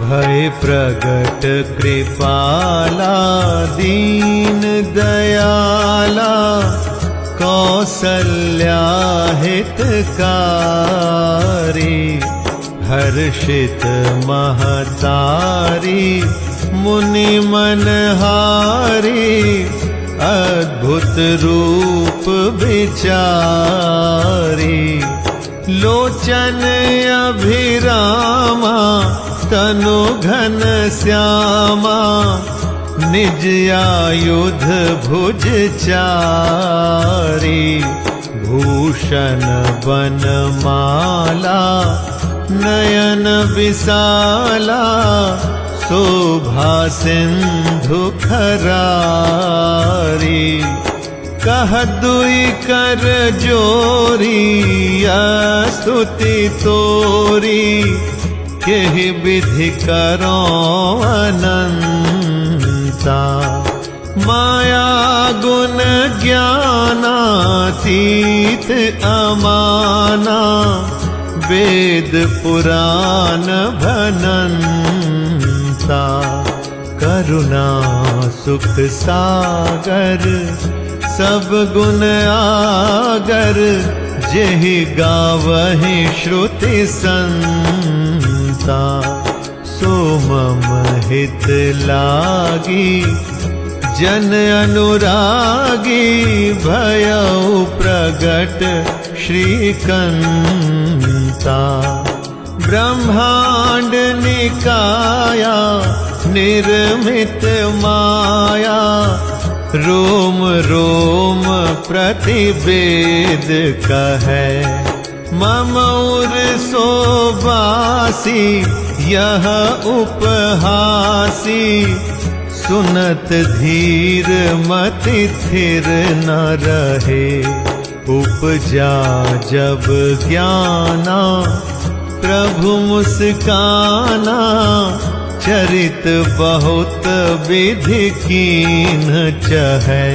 भय प्रगट कृपाला दीन दयाला, कौसल्या हितकारी, हर्षित महतारी मुनि मनहारी, अद्भुत रूप विचारी। लोचन अभिरामा तनु घन श्यामा, निज आयुध भुज चारी। भूषण बनमाला नयन विशाला, शोभा सिंधु खरारी। कह दुई कर जोरी स्तुति तोरी, केहि विधि करो अनंता। माया गुण ज्ञानातीत अमाना, वेद पुराण भनंता। करुणा सुख सागर सब गुण आगर, जेहि गावहि श्रुति संता। सो मम हित लागी जन अनुरागी, भयउ प्रगट श्रीकंता। ब्रह्मांड निकाया निर्मित माया, रोम रोम प्रतिवेद कहे। मम उर सोबासी यह उपहासी, सुनत धीर मति थिर न रहे। उपजा जब ज्ञाना प्रभु मुस्काना, चरित बहुत विधि कीन चहै।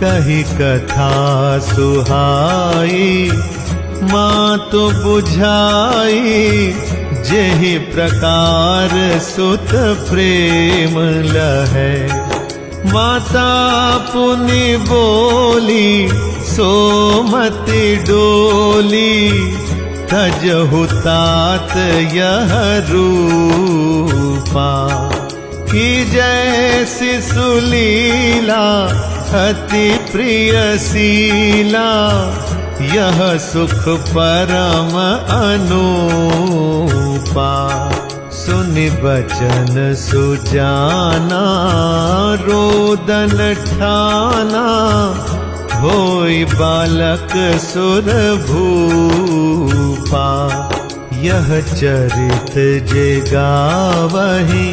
कही कथा सुहाई मातु बुझाई, जेहि प्रकार सुत प्रेम लहै। माता पुनि बोली सोमति डोली, तजहु तात यह रूपा। कि जैसी सुलीला अति प्रियशीला, यह सुख परम अनूपा। सुनि बचन सुजाना रोदन ठाना, होई बालक सुर भूपा। यह चरित जे गावहि,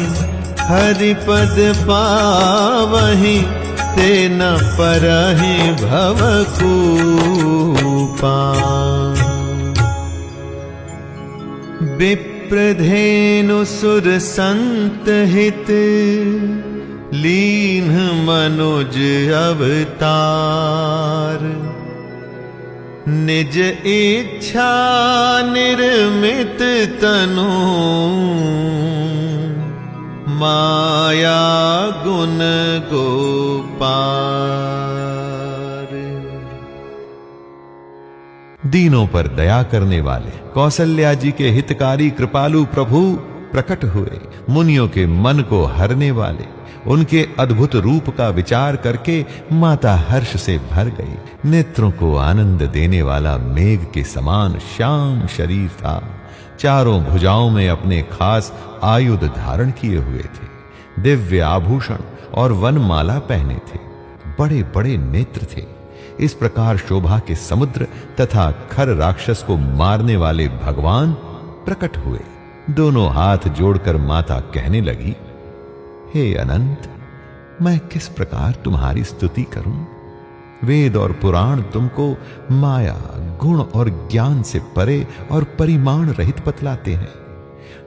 हरिपद पावहि, ते न परहि भवकूपा। विप्रधेनु सुर संत हित, लीन मनुज अवतार। निज इच्छा निर्मित तनु, माया गुण गोपार। दीनों पर दया करने वाले कौसल्या जी के हितकारी कृपालु प्रभु प्रकट हुए। मुनियों के मन को हरने वाले उनके अद्भुत रूप का विचार करके माता हर्ष से भर गई। नेत्रों को आनंद देने वाला मेघ के समान श्याम शरीर था। चारों भुजाओं में अपने खास आयुध धारण किए हुए थे। दिव्य आभूषण और वनमाला पहने थे। बड़े बड़े नेत्र थे। इस प्रकार शोभा के समुद्र तथा खर राक्षस को मारने वाले भगवान प्रकट हुए। दोनों हाथ जोड़कर माता कहने लगी, हे अनंत, मैं किस प्रकार तुम्हारी स्तुति करूं? वेद और पुराण तुमको माया, गुण और ज्ञान से परे और परिमाण रहित बतलाते हैं।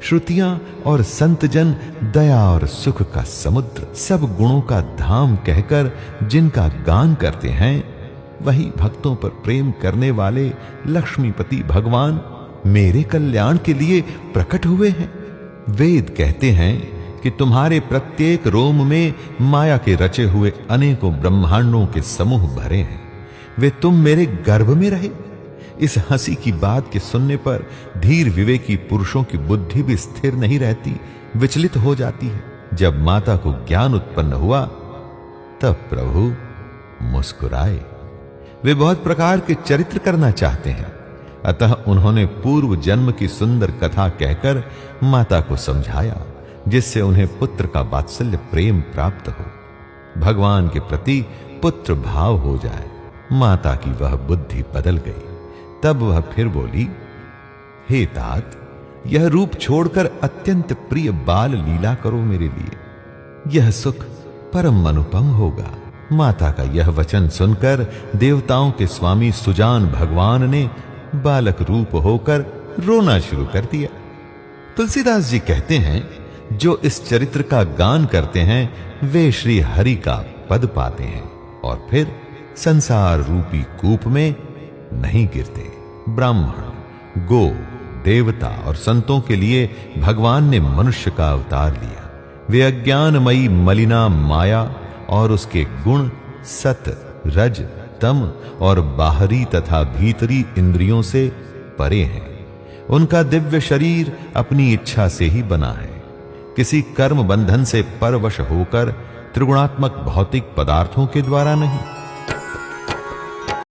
श्रुतियां और संतजन दया और सुख का समुद्र, सब गुणों का धाम कहकर जिनका गान करते हैं, वही भक्तों पर प्रेम करने वाले लक्ष्मीपति भगवान मेरे कल्याण के लिए प्रकट हुए हैं। वेद कहते हैं कि तुम्हारे प्रत्येक रोम में माया के रचे हुए अनेकों ब्रह्मांडों के समूह भरे हैं। वे तुम मेरे गर्भ में रहे। इस हंसी की बात के सुनने पर धीर विवेकी पुरुषों की बुद्धि भी स्थिर नहीं रहती, विचलित हो जाती है। जब माता को ज्ञान उत्पन्न हुआ तब प्रभु मुस्कुराए। वे बहुत प्रकार के चरित्र करना चाहते हैं, अतः उन्होंने पूर्व जन्म की सुंदर कथा कहकर माता को समझाया, जिससे उन्हें पुत्र का वात्सल्य प्रेम प्राप्त हो, भगवान के प्रति पुत्र भाव हो जाए। माता की वह बुद्धि बदल गई। तब वह फिर बोली, हे तात, यह रूप छोड़कर अत्यंत प्रिय बाल लीला करो मेरे लिए, यह सुख परम अनुपम होगा। माता का यह वचन सुनकर देवताओं के स्वामी सुजान भगवान ने बालक रूप होकर रोना शुरू कर दिया। तुलसीदास जी कहते हैं, जो इस चरित्र का गान करते हैं वे श्री हरि का पद पाते हैं और फिर संसार रूपी कूप में नहीं गिरते। ब्राह्मण, गो, देवता और संतों के लिए भगवान ने मनुष्य का अवतार लिया। वे अज्ञानमयी मलिना माया और उसके गुण सत, रज, तम और बाहरी तथा भीतरी इंद्रियों से परे हैं। उनका दिव्य शरीर अपनी इच्छा से ही बना है, किसी कर्म बंधन से परवश होकर त्रिगुणात्मक भौतिक पदार्थों के द्वारा नहीं।